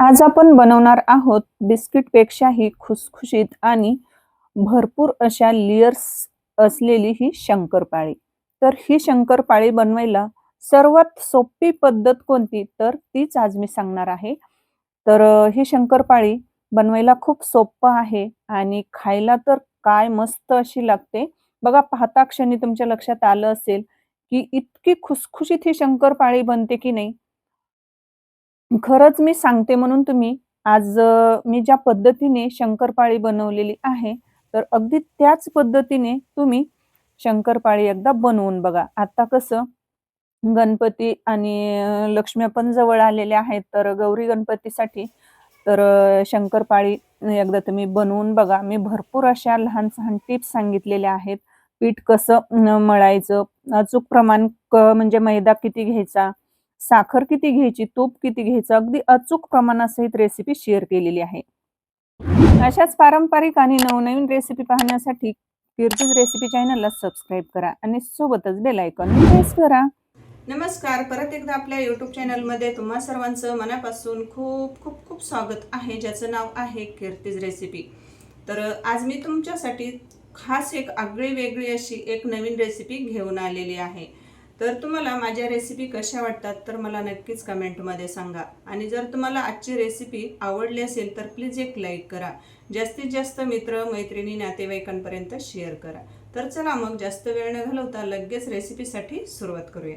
आज आपण बनवणार आहोत बिस्किटपेक्षाही खुसखुशीत आणि भरपूर अशा लेयर्स असलेली ही शंकरपाळी. तर ही शंकरपाळी बनवायला सर्वात सोपी पद्धत कोणती? तर तीच आज मी सांगणार आहे. तर ही शंकरपाळी बनवायला खूप सोपं आहे आणि खायला तर काय मस्त अशी लागते. बघा पाहता क्षणी तुमच्या लक्षात आलं असेल, की इतकी खुसखुशीत ही शंकरपाळी बनते की नाही. खरंच मी सांगते म्हणून तुम्ही आज मी ज्या पद्धतीने शंकरपाळी बनवलेली आहे, तर अगदी त्याच पद्धतीने तुम्ही शंकरपाळी एकदा बनवून बघा. आता कसं गणपती आणि लक्ष्म्या पण जवळ आलेल्या आहेत, तर गौरी गणपतीसाठी तर शंकरपाळी एकदा तुम्ही बनवून बघा. मी भरपूर अशा लहान-सहान टिप्स सांगितलेल्या आहेत. पीठ कसं मळायचं, अचूक प्रमाण म्हणजे मैदा किती घ्यायचा, साखर किती घ्यायची, तूप किती घ्यायचं, अगदी अचूक प्रमाणासहित रेसिपी शेअर केलेली आहे. अशाच पारंपरिक आणि नवनवीन रेसिपी पाहण्यासाठी कीर्तीज रेसिपी चॅनलला सबस्क्राईब करा आणि सोबतच बेल आयकॉन प्रेस करा. नमस्कार, परत एकदा आपल्या यूट्यूब चॅनलमध्ये तुम्हा सर्वांचं मनापासून खूप खूप खूप स्वागत आहे, ज्याचं नाव आहे कीर्तीज रेसिपी. तर आज मी तुमच्यासाठी खास एक आगळी वेगळी अशी एक नवीन रेसिपी घेऊन आलेली आहे. तर तुम्हाला माझ्या रेसिपी कशा वाटतात तर मला नक्कीच कमेंटमध्ये सांगा. आणि जर तुम्हाला आजची रेसिपी आवडली असेल तर प्लीज एक लाईक करा. जास्तीत जास्त मित्र मैत्रिणी नातेवाईकांपर्यंत शेअर करा. तर चला मग जास्त वेळ न घालवता लगेच रेसिपीसाठी सुरुवात करूया.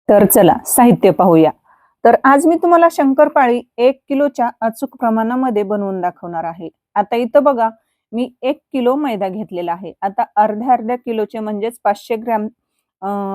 तर चला साहित्य पाहूया. तर आज मी तुम्हाला शंकरपाळी 1 किलोच्या अचूक प्रमाणामध्ये बनवून दाखवणार आहे. आता इथं बघा मी 1 किलो मैदा घेतलेला आहे. आता अर्ध्या-अर्ध्या किलोचे म्हणजेच 500 ग्रॅम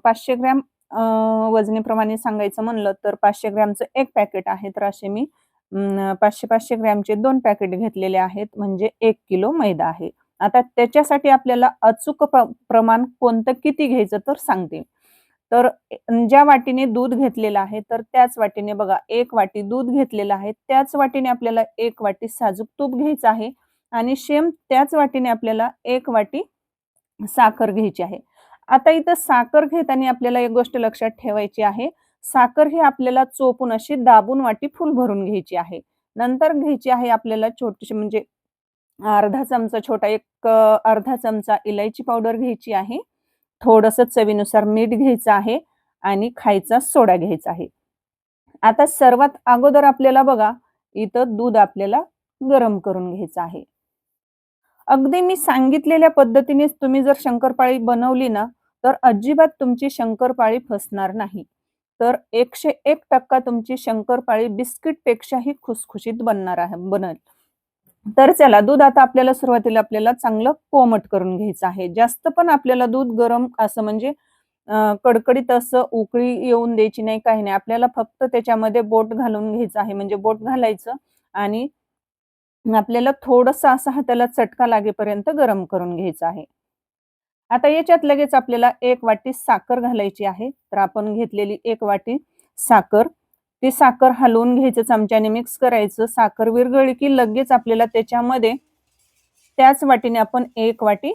500 ग्रॅम वजनीप्रमाणे सांगायचं म्हणलं तर 500 ग्रॅमचं 1 पॅकेट आहे. तर असे मी 500-500 ग्रॅमचे 2 पॅकेट घेतलेले आहेत म्हणजे 1 किलो मैदा आहे. आता त्याच्यासाठी आपल्याला अचूक प्रमाण कोणतं किती घ्यायचं तर सांगते. तर ज्या वाटीने दूध घेतलेलं आहे, तर त्याच वाटीने बघा 1 वाटी दूध घेतलेलं आहे. त्याच वाटीने आपल्याला 1 वाटी साजूक तूप घ्यायचं आहे आणि सेम त्याच वाटीने आपल्याला 1 वाटी साखर घ्यायची आहे. आता इथं साखर घेताना आपल्याला एक गोष्ट लक्षात ठेवायची आहे. साखर ही आपल्याला चोपून अशी दाबून वाटी फुल भरून घ्यायची आहे. नंतर घ्यायची आहे आपल्याला छोटीशी म्हणजे अर्धा चमचा छोटा एक अर्धा चमचा इलायची पावडर घ्यायची आहे. थोडंसं चवीनुसार मीठ घ्यायचं आहे आणि खायचा सोडा घ्यायचा आहे. आता सर्वात अगोदर आपल्याला बघा, इथं दूध आपल्याला गरम करून घ्यायचं आहे. अगदी मी सांगितलेल्या पद्धतीनेच तुम्ही जर शंकरपाळी बनवली ना, तर अजिबात तुमची शंकरपाळी फसणार नाही. तर 101% तुमची शंकरपाळी बिस्किटपेक्षाही खुसखुशीत बनेल. तर चला दूध आता आपल्याला सुरुवातीला आपल्याला चांगलं कोमट करून घ्यायचं आहे. जास्त पण आपल्याला दूध गरम असं म्हणजे कडकडीत असं उकळी येऊन द्यायची नाही, काही नाही. आपल्याला फक्त त्याच्यामध्ये बोट घालून घ्यायचं आहे. म्हणजे बोट घालायचं आणि आपल्याला थोडंसं असा हाताला चटका लागेपर्यंत गरम करून घ्यायचं आहे. आता याच्यात लगेच आपल्याला 1 वाटी साखर घालायची आहे. तर आपण घेतलेली 1 वाटी साखर, ती साखर हलवून घ्यायचं, चमच्याने मिक्स करायचं. साखर विरघळली की लगेच आपल्याला त्याच्यामध्ये त्याच वाटीने आपण 1 वाटी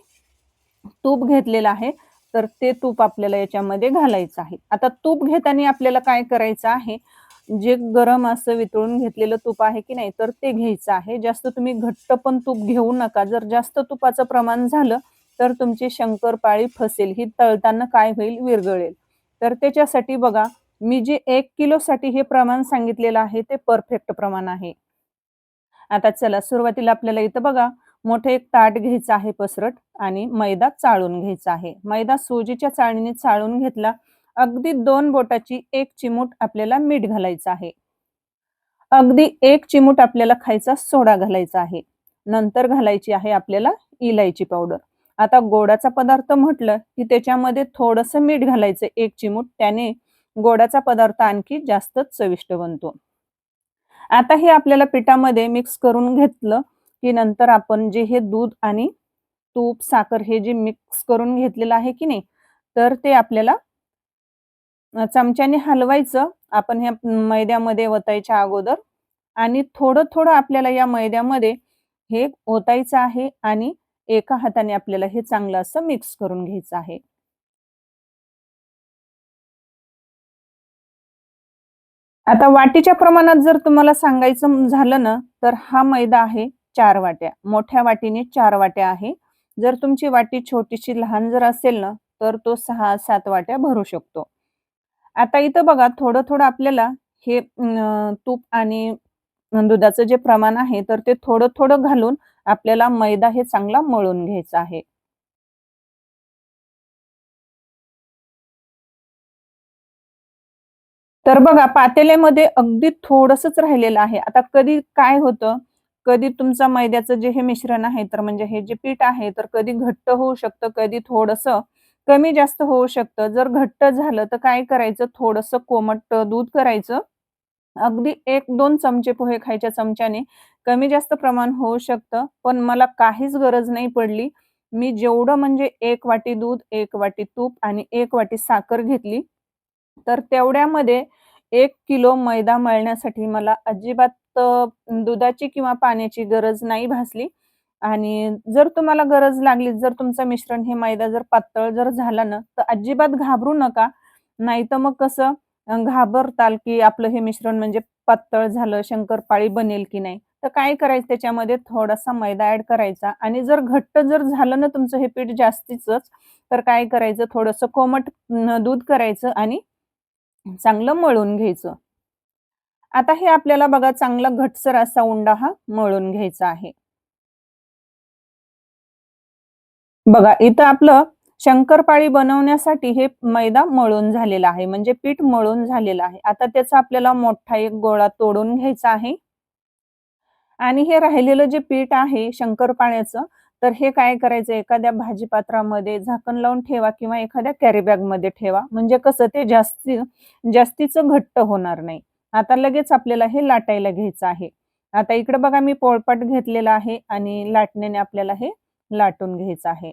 तूप घेतलेलं आहे. तर ते तूप आपल्याला याच्यामध्ये घालायचं आहे. आता तूप घेताना आपल्याला काय करायचं आहे, जे गरम असं वितळून घेतलेलं तूप आहे की नाही, तर ते घ्यायचं आहे. जास्त तुम्ही घट्ट पण तूप घेऊ नका. जर जास्त तुपाचं प्रमाण झालं, तर तुमची शंकरपाळी फसेल. ही तळताना काय होईल, विरघळेल. तर त्याच्यासाठी बघा, मी जे 1 किलोसाठी हे प्रमाण सांगितलेलं आहे, ते परफेक्ट प्रमाण आहे. आता चला सुरुवातीला आपल्याला इथं बघा, मोठं एक ताट घ्यायचं आहे पसरट आणि मैदा चाळून घ्यायचा आहे. मैदा सुजीच्या चाळणीने चाळून घेतला. अगदी 2 बोटाची 1 चिमूट आपल्याला मीठ घालायचं आहे. अगदी 1 चिमूट आपल्याला खायचा सोडा घालायचा आहे. नंतर घालायची आहे आपल्याला इलायची पावडर. आता गोडाचा पदार्थ म्हटलं, की त्याच्यामध्ये थोडंसं मीठ घालायचं 1 चिमूट. त्याने गोडाचा पदार्थ आणखी जास्तच चविष्ट बनतो. आता हे आपल्याला पिठामध्ये मिक्स करून घेतलं, की नंतर आपण जे हे दूध आणि तूप, साखर हे जे मिक्स करून घेतलेलं आहे की नाही, तर ते आपल्याला चमच्याने हलवायचं. आपण ह्या मैद्यामध्ये ओतायच्या अगोदर आणि थोडं-थोडं आपल्याला या मैद्यामध्ये हे ओतायचं आहे आणि एका हाताने आपल्याला हे चांगलं असं मिक्स करून घ्यायचं आहे. आता वाटीच्या प्रमाणात जर तुम्हाला सांगायचं झालं ना, तर हा मैदा आहे 4 वाट्या. मोठ्या वाटीने 4 वाट्या आहे. जर तुमची वाटी छोटीशी लहान जर असेल ना, तर तो 6-7 वाट्या भरू शकतो. आता इथं बघा थोडं-थोडं आपल्याला हे तूप आणि दुधाचं जे प्रमाण आहे, तर ते थोडं-थोडं घालून आपल्याला मैदा हे चांगला मळून घ्यायचा आहे. तर बघा पातेल्यामध्ये अगदी थोडंसंच राहिलेलं आहे. आता कधी काय होतं, कधी तुमचं मैद्याचं जे हे मिश्रण आहे, तर म्हणजे हे जे पीठ आहे, तर कधी घट्ट होऊ शकतं, कधी थोडंसं कमी जास्त होऊ शकतं. जर घट्ट झालं तर काय करायचं, थोडंसं कोमट दूध करायचं. अगदी 1-2 चमचे पोहे खायच्या चमच्याने कमी जास्त प्रमाण होऊ शकतं, पण मला काहीच गरज नाही पडली. मी जेवढं म्हणजे 1 वाटी दूध, 1 वाटी तूप आणि 1 वाटी साखर घेतली. तर तेवढ्यामध्ये 1 किलो मैदा मळण्यासाठी मला अजिबात दुधाची किंवा पाण्याची गरज नाही भासली आणि जर तुम्हाला गरज लागली, जर तुमचं मिश्रण हे मैदा जर पातळ जर झाला ना, तर अजिबात घाबरू नका. नाहीतर मग कसं घाबरताल, की आपलं हे मिश्रण म्हणजे पातळ झालं, शंकरपाळी बनेल की नाही. तर काय करायचं त्याच्यामध्ये थोडासा मैदा ॲड करायचा आणि जर घट्ट जर झालं ना तुमचं हे पीठ जास्तीचंच, तर काय करायचं थोडंसं कोमट दूध करायचं आणि चांगलं मळून घ्यायचं. आता हे आपल्याला बघा चांगला घटसर असा उंडा हा मळून घ्यायचा आहे. बघा इथं आपलं शंकरपाळी बनवण्यासाठी हे मैदा मळून झालेला आहे, म्हणजे पीठ मळून झालेलं आहे. आता त्याचा आपल्याला मोठा एक गोळा तोडून घ्यायचा आहे आणि हे राहिलेलं जे पीठ आहे शंकरपाळ्याचं, तर हे काय करायचं एखाद्या भाजीपात्रामध्ये झाकण लावून ठेवा किंवा एखाद्या कॅरी बॅगमध्ये ठेवा. म्हणजे कसं ते जास्तीचं घट्ट होणार नाही. आता लगेच आपल्याला हे लाटायला घ्यायचं आहे. आता इकडे बघा मी पोळपाट घेतलेला आहे आणि लाटण्याने आपल्याला हे लाटून घ्यायचं आहे.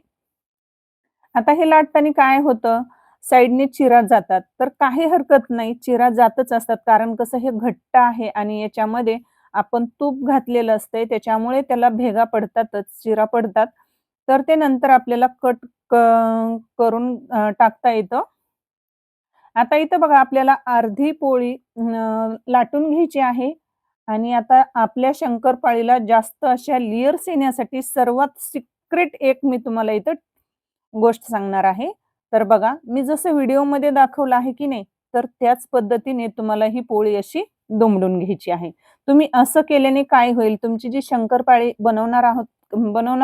आता हे लाटताना काय होतं, साइडने चिरा जातात. तर काही हरकत नाही, चिरा जातच असतात. कारण कसं हे घट्ट आहे आणि याच्यामध्ये आपण तूप घातलेलं असतंय, त्याच्यामुळे त्याला भेगा पडतातच, चिरा पडतात. तर ते नंतर आपल्याला कट क करून टाकता येतं. आता इथं बघा आपल्याला अर्धी पोळी लाटून घ्यायची आहे आणि आता आपल्या शंकरपाळीला जास्त अशा लेयर्स येण्यासाठी सर्वात सिक्रेट एक मी तुम्हाला इथं गोष्ट सांगणार आहे. तर बघा, मी जसं व्हिडिओमध्ये दाखवलं आहे की नाही, तर त्याच पद्धतीने तुम्हाला ही पोळी अशी दुमडून घ्यायची आहे. तुम्ही असं केल्याने काय होईल, तुमची जी शंकरपाळी बनवणार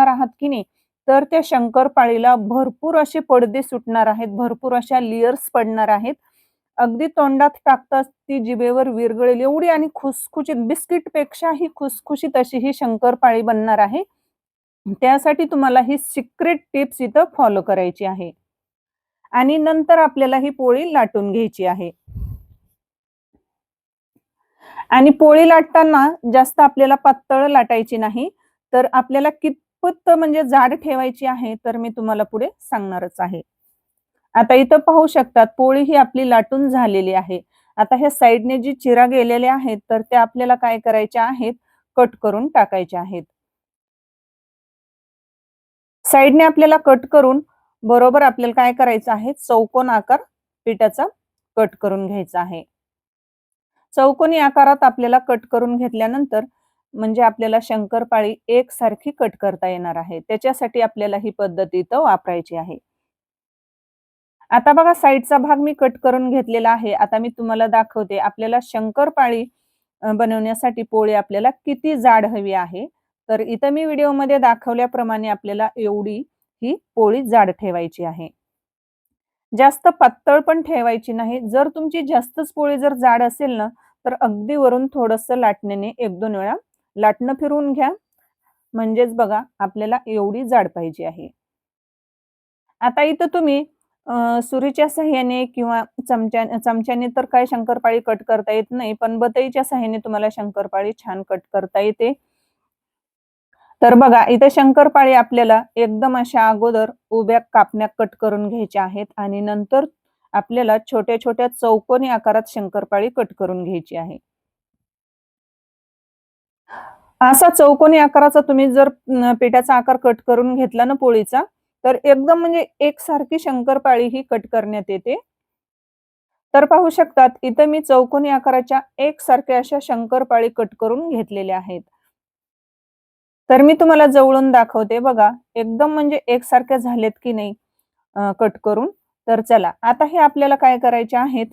आहात की नाही, तर त्या शंकरपाळीला भरपूर असे पडदे सुटणार आहेत, भरपूर अशा लेयर्स पडणार आहेत. अगदी तोंडात टाकताच ती जिभेवर विरघळेल एवढी आणि खुसखुशीत बिस्किटपेक्षाही खुसखुशीत अशी ही शंकरपाळी बनणार आहे. त्यासाठी तुम्हाला ही सिक्रेट टिप्स इथं फॉलो करायची आहे आणि नंतर आपल्याला ही पोळी लाटून घ्यायची आहे. आणि पोळी लाटताना जास्त आपल्याला पातळ लाटायची नाही. तर आपल्याला कितपत म्हणजे जाड ठेवायची आहे, तर मी तुम्हाला पुढे सांगणारच आहे. आता इथं पाहू शकतात पोळी ही आपली लाटून झालेली आहे. आता ह्या साइडने जी चिरा गेलेल्या आहेत, तर त्या आपल्याला काय करायच्या आहेत, कट करून टाकायच्या आहेत. साइडने आपल्याला कट करून बरोबर आपल्याला काय करायचं आहे, चौकोन आकार पिठाचा कट करून घ्यायचा आहे. चौकोनी आकारात आपल्याला कट करून घेतल्यानंतर म्हणजे आपल्याला शंकरपाळी एकसारखी कट करता येणार आहे. त्याच्यासाठी आपल्याला ही पद्धत इथं वापरायची आहे. आता बघा साइडचा भाग मी कट करून घेतलेला आहे. आता मी तुम्हाला दाखवते आपल्याला शंकरपाळी बनवण्यासाठी पोळी आपल्याला किती जाड हवी आहे. तर इथं मी व्हिडिओमध्ये दाखवल्याप्रमाणे आपल्याला एवढी ही पोळी जाड ठेवायची आहे. जास्त पातळ पण ठेवायची नाही. जर तुमची जास्तच पोळी जर जाड असेल ना, तर अगदी वरून थोडंसं लाटण्याने 1-2 वेळा लाटणं फिरवून घ्या. म्हणजेच बघा आपल्याला एवढी जाड पाहिजे आहे. आता इथं तुम्ही सुरीच्या सहाय्याने किंवा चमच्याने तर काय शंकरपाळी कट करता येत नाही, पण बतईच्या सहाय्याने तुम्हाला शंकरपाळी छान कट करता येते. तर बघा इथे शंकरपाळी आपल्याला एकदम अशा अगोदर उभ्या कापण्या कट करून घ्यायच्या आहेत आणि नंतर आपल्याला छोट्या-छोट्या चौकोनी आकारात शंकरपाळी कट करून घ्यायची आहे. असा चौकोनी आकाराचा तुम्ही जर पिठाचा आकार कट करून घेतला ना पोळीचा, तर एकदम म्हणजे एकसारखी शंकरपाळी ही कट करण्यात येते. तर पाहू शकतात इथं मी चौकोनी आकाराच्या एकसारख्या अशा शंकरपाळी कट करून घेतलेल्या आहेत. तर मी तुम्हाला जवळून दाखवते बघा, एकदम म्हणजे एकसारख्या झालेत की नाही कट करून. तर चला, आता हे आपल्याला काय करायचे आहेत,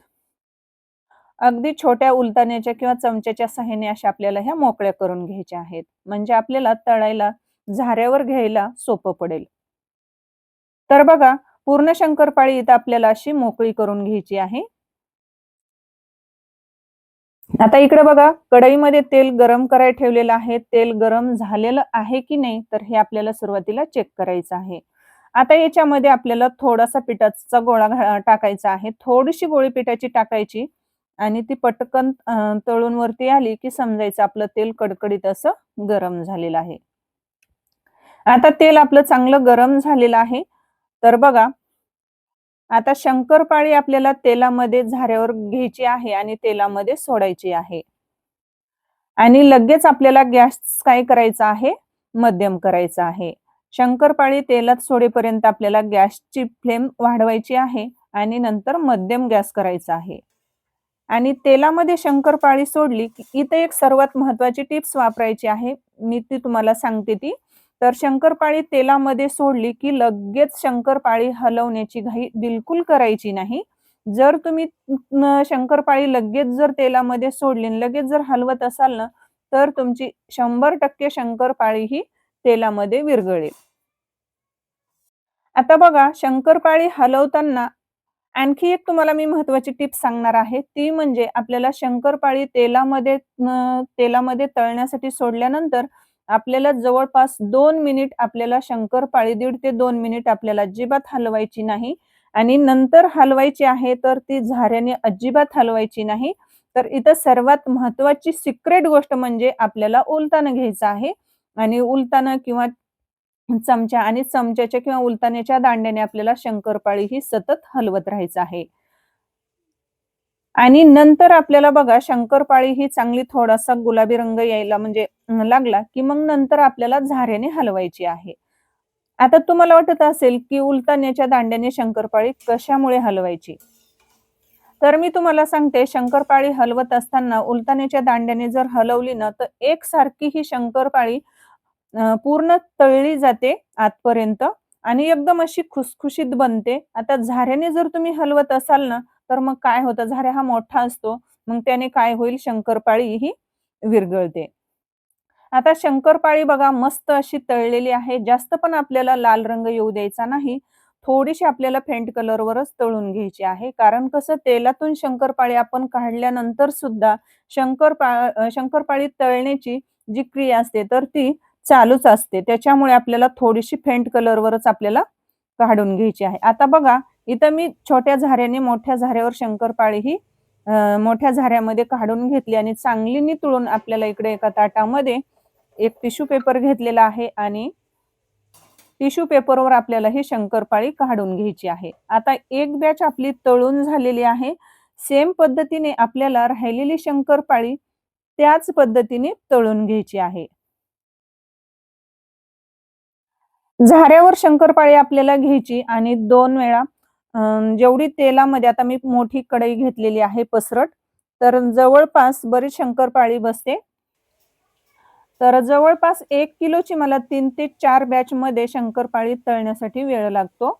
अगदी छोट्या उलताण्याच्या किंवा चमच्याच्या सहाय्याने अशा आपल्याला ह्या मोकळ्या करून घ्यायच्या आहेत. म्हणजे आपल्याला तळायला, झाऱ्यावर घ्यायला सोपं पडेल. तर बघा, पूर्ण शंकरपाळी इथं आपल्याला अशी मोकळी करून घ्यायची आहे. आता इकडे बघा, कढईमध्ये तेल गरम करायला ठेवलेलं आहे. तेल गरम झालेलं आहे की नाही, तर हे आपल्याला सुरुवातीला चेक करायचं आहे. आता याच्यामध्ये आपल्याला थोडासा पिठाचा गोळा टाकायचा आहे. थोडीशी गोळी पिठाची टाकायची आणि ती पटकन तळून वरती आली की समजायचं आपलं तेल कडकडीत असं गरम झालेलं आहे. आता तेल आपलं चांगलं गरम झालेलं आहे. तर बघा, आता शंकरपाळी आपल्याला तेलामध्ये झाऱ्यावर घ्यायची आहे आणि तेलामध्ये सोडायची आहे. आणि लगेच आपल्याला गॅस काय करायचा आहे, मध्यम करायचा आहे. शंकरपाळी तेलात सोडेपर्यंत आपल्याला गॅसची फ्लेम वाढवायची आहे आणि नंतर मध्यम गॅस करायचा आहे. आणि तेलामध्ये शंकरपाळी सोडली की इथे एक सर्वात महत्त्वाची टिप्स वापरायची आहे. मी ती तुम्हाला सांगते ती. तर शंकरपाळी तेलामध्ये सोडली की लगेच शंकरपाळी हलवण्याची घाई बिलकुल करायची नाही. जर तुम्ही शंकरपाळी लगेच जर तेलामध्ये सोडली आणि लगेच जर हलवत असाल ना, तर तुमची 100% शंकरपाळी ही तेलामध्ये विरघळेल. आता बघा, शंकरपाळी हलवताना आणखी एक तुम्हाला मी महत्त्वाची टिप सांगणार आहे. ती म्हणजे आपल्याला शंकरपाळी तेलामध्ये तळण्यासाठी सोडल्यानंतर आपल्याला जवळपास 2 मिनिट आपल्याला शंकरपाळी 1.5 ते 2 मिनिट आपल्याला अजिबात हलवायची नाही आणि नंतर हलवायची आहे, तर ती झाऱ्याने अजिबात हलवायची नाही. तर इथं सर्वात महत्त्वाची सिक्रेट गोष्ट म्हणजे आपल्याला उलताना घ्यायचं आहे आणि उलताना किंवा चमचा आणि चमच्याच्या किंवा उलताण्याच्या दांड्याने आपल्याला शंकरपाळी ही सतत हलवत राहायचं आहे. आणि नंतर आपल्याला बघा शंकरपाळी ही चांगली थोडासा गुलाबी रंग यायला म्हणजे लागला, की मग नंतर आपल्याला झाऱ्याने हलवायची आहे. आता तुम्हाला वाटत असेल, की उलताण्याच्या दांड्याने शंकरपाळी कशामुळे हलवायची? तर मी तुम्हाला सांगते, शंकरपाळी हलवत असताना उलताण्याच्या दांड्याने जर हलवली ना, तर एकसारखी ही शंकरपाळी पूर्ण तळली जाते आतपर्यंत आणि एकदम अशी खुसखुशीत बनते. आता झाऱ्याने जर तुम्ही हलवत असाल ना, तर मग काय होतं, झाऱ्या हा मोठा असतो. मग त्याने काय होईल, शंकरपाळी ही विरघळते. आता शंकरपाळी बघा मस्त अशी तळलेली आहे. जास्त पण आपल्याला लाल रंग येऊ द्यायचा नाही. थोडीशी आपल्याला फेंट कलरवरच तळून घ्यायची आहे. कारण कसं तेलातून शंकरपाळी आपण काढल्यानंतर सुद्धा शंकरपाळी तळण्याची जी क्रिया असते तर ती चालूच असते. त्याच्यामुळे आपल्याला थोडीशी फेंट कलरवरच आपल्याला काढून घ्यायची आहे. आता बघा इथं मी छोट्या झाऱ्याने मोठ्या झाऱ्यावर शंकरपाळी ही मोठ्या झाऱ्यामध्ये काढून घेतली आणि चांगली नितळून आपल्याला इकडे एका ताटामध्ये एक टिश्यू पेपर घेतलेला आहे आणि टिश्यू पेपरवर आपल्याला ही शंकरपाळी काढून घ्यायची आहे. आता एक बॅच आपली तळून झालेली आहे. सेम पद्धतीने आपल्याला राहिलेली शंकरपाळी त्याच पद्धतीने तळून घ्यायची आहे. झाऱ्यावर शंकरपाळी आपल्याला घ्यायची आणि 2 वेळा जेवढी तेलामध्ये आता मी मोठी कढई घेतलेली आहे पसरट, तर जवळपास बरीच शंकरपाळी बसते. तर जवळपास 1 किलोची मला 3 ते 4 बॅचमध्ये शंकरपाळी तळण्यासाठी वेळ लागतो.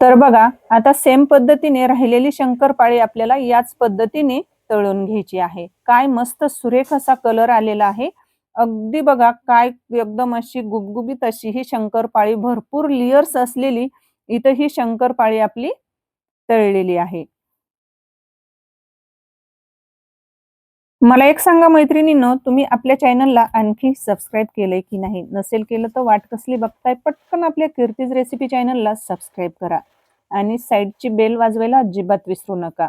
तर बघा, आता सेम पद्धतीने राहिलेली शंकरपाळी आपल्याला याच पद्धतीने तळून घ्यायची आहे. काय मस्त सुरेख असा कलर आलेला आहे. अगदी बघा काय एकदम अशी गुबगुबीत अशी ही शंकरपाळी भरपूर लेयर्स असलेली इथं ही शंकरपाळी आपली तळलेली आहे. मला एक सांगा मैत्रिणींनो, तुम्ही आपल्या चॅनलला आणखी सबस्क्राईब केलंय की नाही? नसेल केलं तर वाट कसली बघताय? पटकन आपल्या कीर्तीज रेसिपी चॅनलला सबस्क्राईब करा आणि साइडची बेल वाजवायला अजिबात विसरू नका.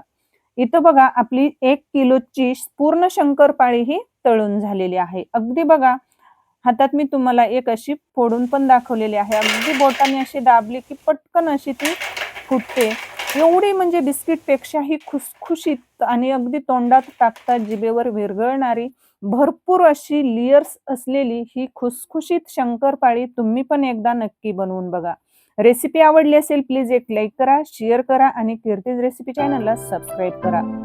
इथं बघा आपली 1 किलोची पूर्ण शंकरपाळी ही तळून झालेली आहे. अगदी बघा हातात मी तुम्हाला एक अशी फोडून पण दाखवलेली आहे. अगदी बोटाने अशी दाबली की पटकन अशी ती फुटते. एवढी म्हणजे बिस्किटपेक्षाही खुसखुशीत आणि अगदी तोंडात टाकता जिभेवर विरघळणारी भरपूर अशी लेयर्स असलेली ही खुसखुशीत शंकरपाळी तुम्ही पण एकदा नक्की बनवून बघा. रेसिपी आवडली असेल प्लीज एक लाईक करा, शेअर करा आणि कीर्तीज रेसिपी चॅनलला सबस्क्राईब करा.